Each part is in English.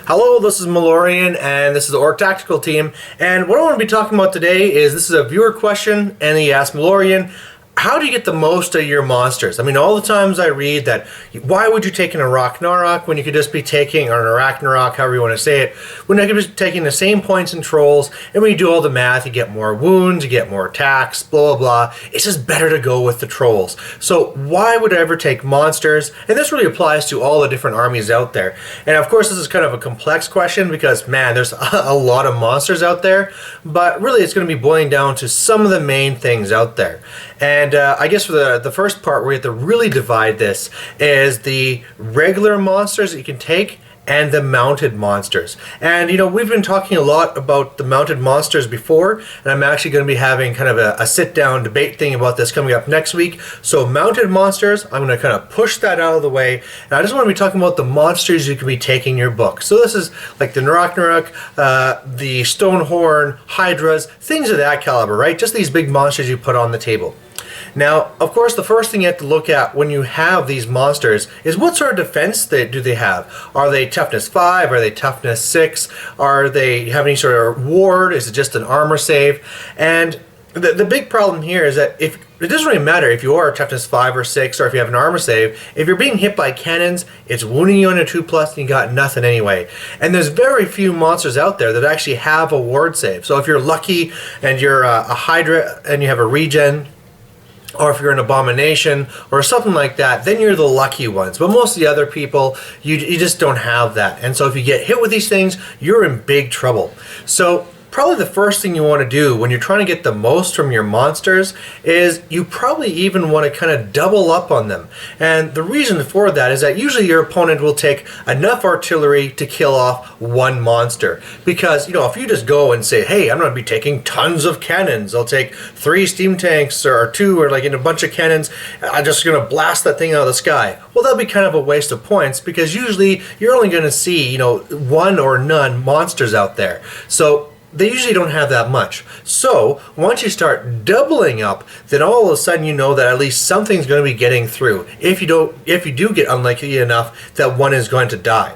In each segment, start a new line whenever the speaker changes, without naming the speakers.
Hello, this is Malorian, and this is the Orc Tactical Team. And what I want to be talking about today is this is a viewer question, and he asked Malorian, how do you get the most out of your monsters? I mean, all the times I read that, why would you take an Arachnarok when you could just be taking, or an Arachnarok, however you want to say it, when I could be taking the same points in trolls, and when you do all the math, you get more wounds, you get more attacks, blah, blah, blah. It's just better to go with the trolls. So why would I ever take monsters? And this really applies to all the different armies out there. And of course, this is kind of a complex question because, man, there's a lot of monsters out there, but really it's going to be boiling down to some of the main things out there. And I guess for the first part where you have to really divide this is the regular monsters that you can take and the mounted monsters. And you know, we've been talking a lot about the mounted monsters before, and I'm actually going to be having kind of a sit-down debate thing about this coming up next week. So mounted monsters, I'm going to kind of push that out of the way, and I just want to be talking about the monsters you can be taking in your book. So this is like the Arachnarok, the Stonehorn, Hydras, things of that caliber, right? Just these big monsters you put on the table. Now, of course, the first thing you have to look at when you have these monsters is what sort of defense do they have? Are they toughness 5? Are they toughness 6? Are they have any sort of ward? Is it just an armor save? And the big problem here is that if it doesn't really matter if you are toughness 5 or 6 or if you have an armor save, if you're being hit by cannons, it's wounding you on a 2+ and you got nothing anyway. And there's very few monsters out there that actually have a ward save. So if you're lucky and you're a Hydra and you have a regen, or if you're an abomination or something like that, then you're the lucky ones. But most of the other people, you just don't have that. And so if you get hit with these things, you're in big trouble. So probably the first thing you want to do when you're trying to get the most from your monsters is you probably even want to kind of double up on them. And the reason for that is that usually your opponent will take enough artillery to kill off one monster. Because, you know, if you just go and say, hey, I'm going to be taking tons of cannons, I'll take 3 steam tanks or 2 or like in a bunch of cannons, I'm just going to blast that thing out of the sky. Well, that'll be kind of a waste of points because usually you're only going to see, you know, 1 or none monsters out there. So they usually don't have that much. So once you start doubling up, then all of a sudden you know that at least something's going to be getting through. If you do get unlucky enough that one is going to die.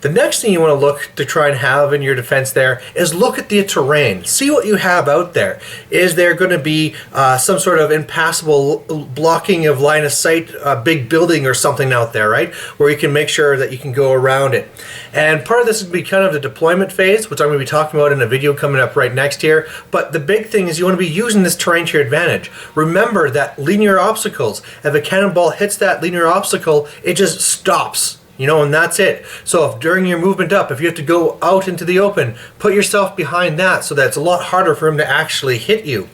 The next thing you want to look to try and have in your defense there is look at the terrain. See what you have out there. Is there going to be some sort of impassable blocking of line of sight, a big building or something out there, right? Where you can make sure that you can go around it. And part of this would be kind of the deployment phase, which I'm going to be talking about in a video coming up right next here. But the big thing is you want to be using this terrain to your advantage. Remember that linear obstacles, if a cannonball hits that linear obstacle, it just stops. You know, and that's it. So if during your movement up, if you have to go out into the open, put yourself behind that so that it's a lot harder for him to actually hit you.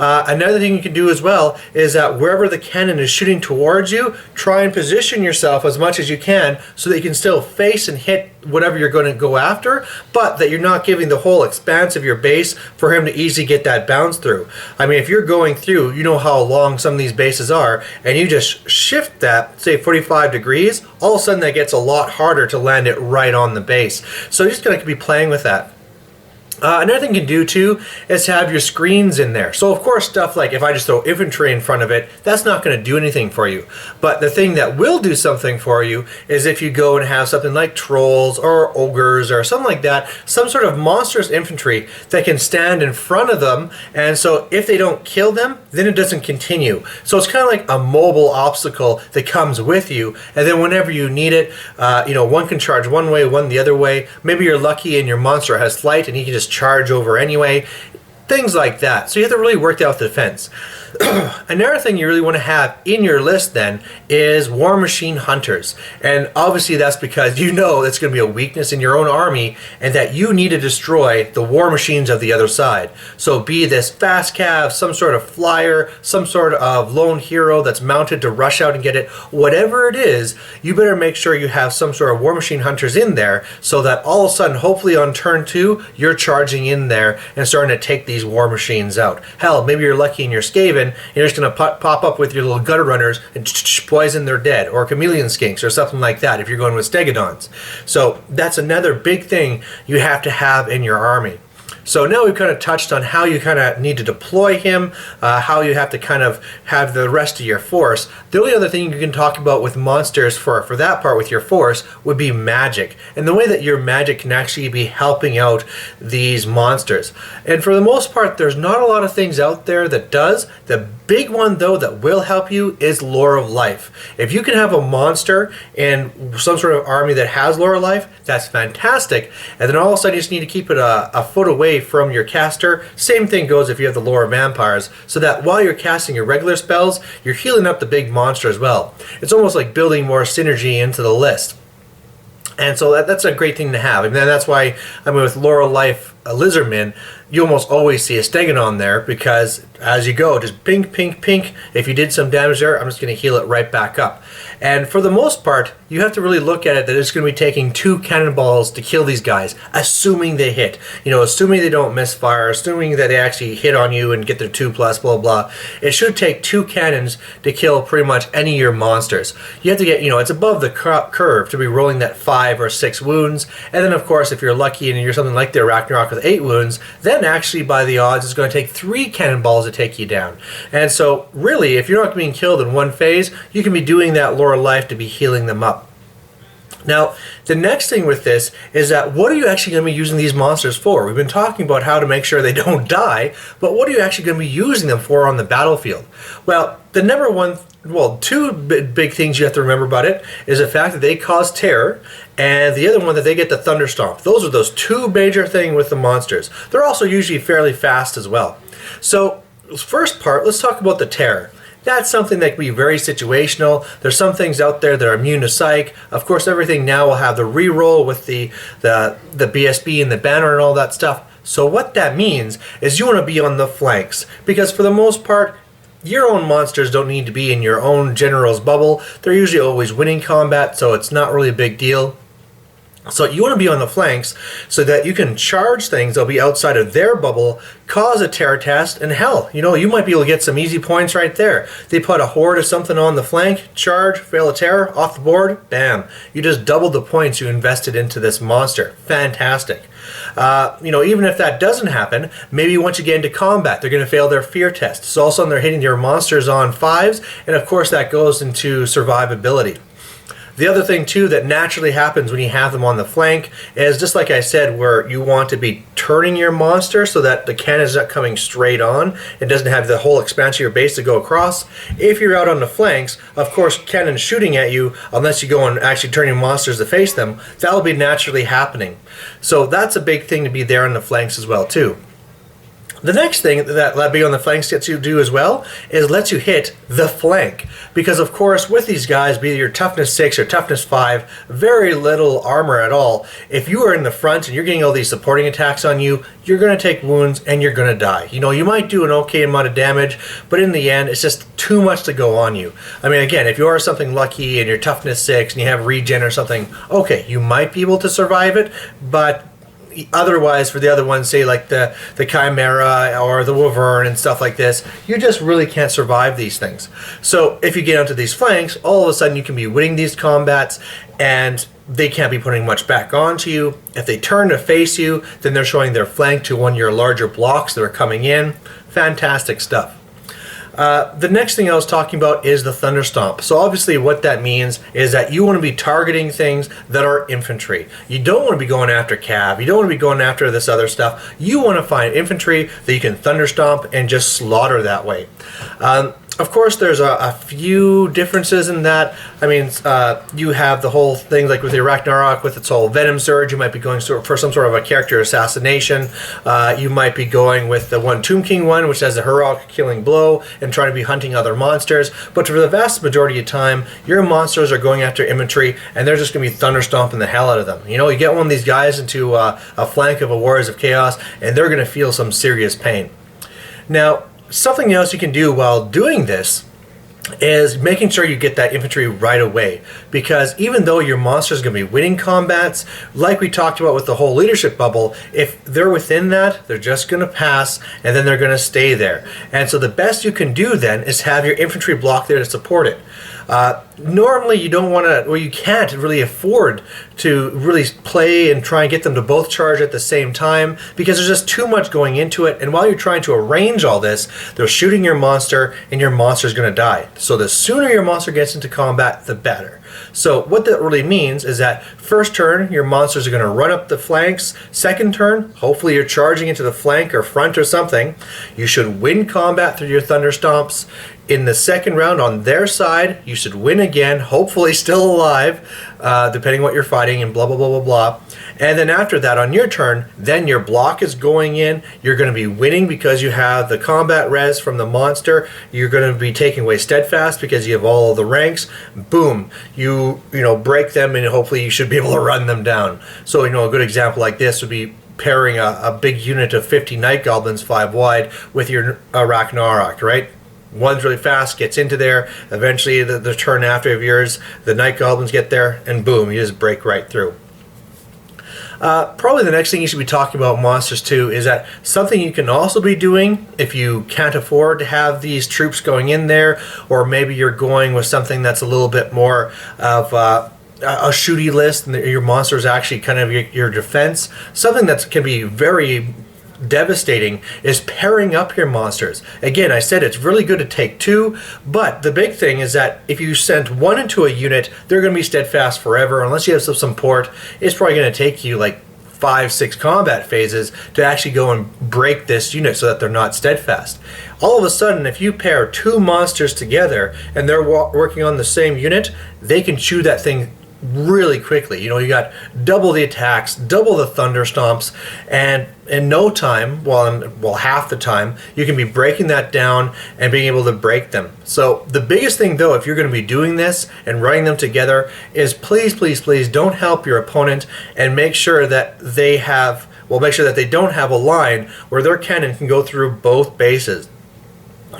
Another thing you can do as well is that wherever the cannon is shooting towards you, try and position yourself as much as you can so that you can still face and hit whatever you're going to go after, but that you're not giving the whole expanse of your base for him to easily get that bounce through. I mean, if you're going through, you know how long some of these bases are, and you just shift that, say 45 degrees, all of a sudden that gets a lot harder to land it right on the base. So you're just going to be playing with that. Another thing you can do too is have your screens in there. So of course stuff like if I just throw infantry in front of it, that's not going to do anything for you. But the thing that will do something for you is if you go and have something like trolls or ogres or something like that, some sort of monstrous infantry that can stand in front of them, and so if they don't kill them, then it doesn't continue. So it's kind of like a mobile obstacle that comes with you, and then whenever you need it, you know, one can charge one way, one the other way. Maybe you're lucky and your monster has flight and he can just charge over anyway, things like that. So you have to really work out the defense. Another thing you really want to have in your list then is War Machine Hunters. And obviously that's because you know it's going to be a weakness in your own army and that you need to destroy the war machines of the other side. So be this fast cav, some sort of flyer, some sort of lone hero that's mounted to rush out and get it, whatever it is, you better make sure you have some sort of War Machine Hunters in there so that all of a sudden, hopefully on turn 2, you're charging in there and starting to take these war machines out. Hell, maybe you're lucky and you're Skaven, you're just going to pop up with your little gutter runners and poison they're dead, or chameleon skinks or something like that if you're going with stegodons. So that's another big thing you have to have in your army. So now we've kind of touched on how you kind of need to deploy him, how you have to kind of have the rest of your force. The only other thing you can talk about with monsters for that part with your force would be magic, and the way that your magic can actually be helping out these monsters. And for the most part, there's not a lot of things out there that does. The big one though that will help you is Lore of Life. If you can have a monster in some sort of army that has Lore of Life, that's fantastic. And then all of a sudden you just need to keep it a foot away from your caster. Same thing goes if you have the Lore of Vampires, so that while you're casting your regular spells, you're healing up the big monster as well. It's almost like building more synergy into the list. And so that's a great thing to have. And then that's why, I mean, with Lore of Life Lizardmen, you almost always see a Stegodon there, because as you go, just pink, pink, pink. If you did some damage there, I'm just going to heal it right back up. And for the most part, you have to really look at it that it's going to be taking 2 cannonballs to kill these guys, assuming they hit. You know, assuming they don't misfire, assuming that they actually hit on you and get their 2+, blah, blah. It should take 2 cannons to kill pretty much any of your monsters. You have to get, you know, it's above the curve to be rolling that 5 or 6 wounds. And then, of course, if you're lucky and you're something like the Ragnarok with 8 wounds, then actually by the odds it's going to take 3 cannonballs to take you down. And so really, if you're not being killed in one phase, you can be doing that Lore of Life to be healing them up. Now, the next thing with this is that what are you actually going to be using these monsters for? We've been talking about how to make sure they don't die, but what are you actually going to be using them for on the battlefield? Well, the number one, well, 2 big things you have to remember about it is the fact that they cause terror, and the other one that they get the Thunder Stomp. Those are those 2 major things with the monsters. They're also usually fairly fast as well. So, first part, let's talk about the terror. That's something that can be very situational. There's some things out there that are immune to psych. Of course, everything now will have the reroll with the BSB and the banner and all that stuff. So what that means is you want to be on the flanks, because for the most part, your own monsters don't need to be in your own general's bubble. They're usually always winning combat, so it's not really a big deal. So you want to be on the flanks so that you can charge things that'll be outside of their bubble, cause a terror test, and hell, you know, you might be able to get some easy points right there. They put a horde of something on the flank, charge, fail a terror, off the board, bam. You just doubled the points you invested into this monster. Fantastic. You know, even if that doesn't happen, maybe once you get into combat, they're going to fail their fear test. So all of a sudden they're hitting your monsters on 5s, and of course that goes into survivability. The other thing too that naturally happens when you have them on the flank is, just like I said, where you want to be turning your monster so that the cannon is not coming straight on. It doesn't have the whole expanse of your base to go across. If you're out on the flanks, of course, cannons shooting at you, unless you go and actually turn your monsters to face them, that'll be naturally happening. So that's a big thing to be there on the flanks as well too. The next thing that being on the flanks gets you to do as well is lets you hit the flank. Because of course with these guys, be it your toughness 6 or toughness 5, very little armor at all. If you are in the front and you're getting all these supporting attacks on you, you're going to take wounds and you're going to die. You know, you might do an okay amount of damage, but in the end it's just too much to go on you. I mean, again, if you are something lucky and you're toughness 6 and you have regen or something, okay, you might be able to survive it, but otherwise, for the other ones, say like the Chimera or the Wyvern and stuff like this, you just really can't survive these things. So if you get onto these flanks, all of a sudden you can be winning these combats and they can't be putting much back onto you. If they turn to face you, then they're showing their flank to one of your larger blocks that are coming in. Fantastic stuff. The next thing I was talking about is the Thunder Stomp. So obviously what that means is that you want to be targeting things that are infantry. You don't want to be going after cav. You don't want to be going after this other stuff. You want to find infantry that you can Thunder Stomp and just slaughter that way. Of course, there's a few differences in that. I mean, you have the whole thing like with the Ragnarok with its whole Venom Surge. You might be going for some sort of a character assassination. You might be going with the one Tomb King one, which has a heroic killing blow and trying to be hunting other monsters. But for the vast majority of time, your monsters are going after infantry, and they're just going to be thunder stomping the hell out of them. You know, you get one of these guys into a flank of a Warriors of Chaos, and they're going to feel some serious pain. Now, something else you can do while doing this is making sure you get that infantry right away, because even though your monster is going to be winning combats, like we talked about with the whole leadership bubble, if they're within that, they're just going to pass and then they're going to stay there. And so the best you can do then is have your infantry block there to support it. Normally you don't want to, or you can't really afford to really play and try and get them to both charge at the same time, because there's just too much going into it. And while you're trying to arrange all this, they're shooting your monster and your monster's going to die. So the sooner your monster gets into combat, the better. So what that really means is that first turn, your monsters are going to run up the flanks. Second turn, hopefully you're charging into the flank or front or something. You should win combat through your Thunder Stomps. In the second round on their side, you should win again, hopefully still alive, depending what you're fighting, and blah, blah, blah, blah, blah. And then after that, on your turn, then your block is going in. You're going to be winning because you have the combat res from the monster. You're going to be taking away steadfast because you have all of the ranks. Boom. You break them, and hopefully you should be able to run them down. So, a good example like this would be pairing a big unit of 50 Night Goblins 5 wide with your Ragnarok, right? One's really fast, gets into there. Eventually, the turn after of yours, the Night Goblins get there, and boom, you just break right through. Probably the next thing you should be talking about monsters too is that something you can also be doing if you can't afford to have these troops going in there, or maybe you're going with something that's a little bit more of a shooty list, and your monster is actually kind of your defense. Something that can be very devastating is pairing up your monsters. Again, I said it's really good to take two, but the big thing is that if you sent one into a unit, they're going to be steadfast forever. Unless you have some support, it's probably going to take you like 5-6 combat phases to actually go and break this unit so that they're not steadfast. All of a sudden, if you pair two monsters together and they're working on the same unit, they can chew that thing really quickly. You got double the attacks, double the Thunder Stomps, and in no time, well, half the time, you can be breaking that down and being able to break them. So the biggest thing though, if you're going to be doing this and running them together, is please, please, please don't help your opponent, and make sure that they don't have a line where their cannon can go through both bases.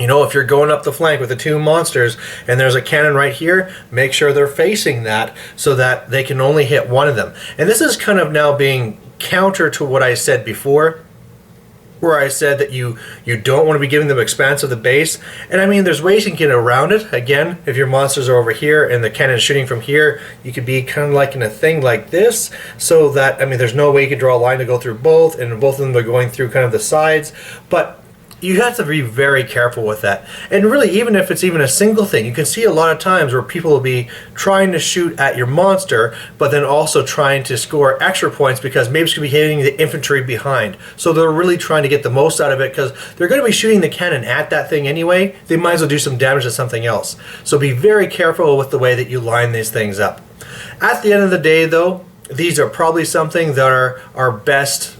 If you're going up the flank with the two monsters and there's a cannon right here, make sure they're facing that so that they can only hit one of them. And this is kind of now being counter to what I said before, where I said that you don't want to be giving them expanse of the base. And I mean, there's ways you can get around it. Again, if your monsters are over here and the cannon is shooting from here, you could be kind of like in a thing like this, so that, I mean, there's no way you could draw a line to go through both, and both of them are going through kind of the sides. But you have to be very careful with that. And really, even if it's even a single thing, you can see a lot of times where people will be trying to shoot at your monster, but then also trying to score extra points because maybe it's going to be hitting the infantry behind. So they're really trying to get the most out of it because they're going to be shooting the cannon at that thing anyway. They might as well do some damage to something else. So be very careful with the way that you line these things up. At the end of the day, though, these are probably something that are best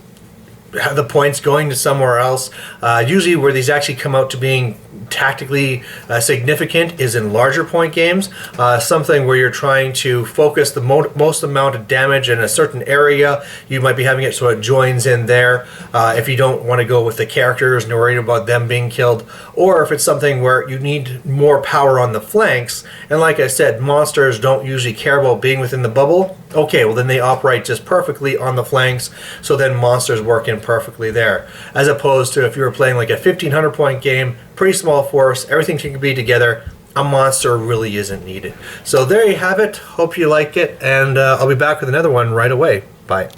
have the points going to somewhere else. Usually where these actually come out to being tactically significant is in larger point games, something where you're trying to focus the most amount of damage in a certain area. You might be having it so it joins in there if you don't want to go with the characters and worried about them being killed, or if it's something where you need more power on the flanks. And like I said, monsters don't usually care about being within the bubble. Okay, well then they operate just perfectly on the flanks, so then monsters work in perfectly there. As opposed to if you were playing like a 1500 point game, pretty small force, everything can be together, a monster really isn't needed. So there you have it. Hope you like it, and I'll be back with another one right away. Bye.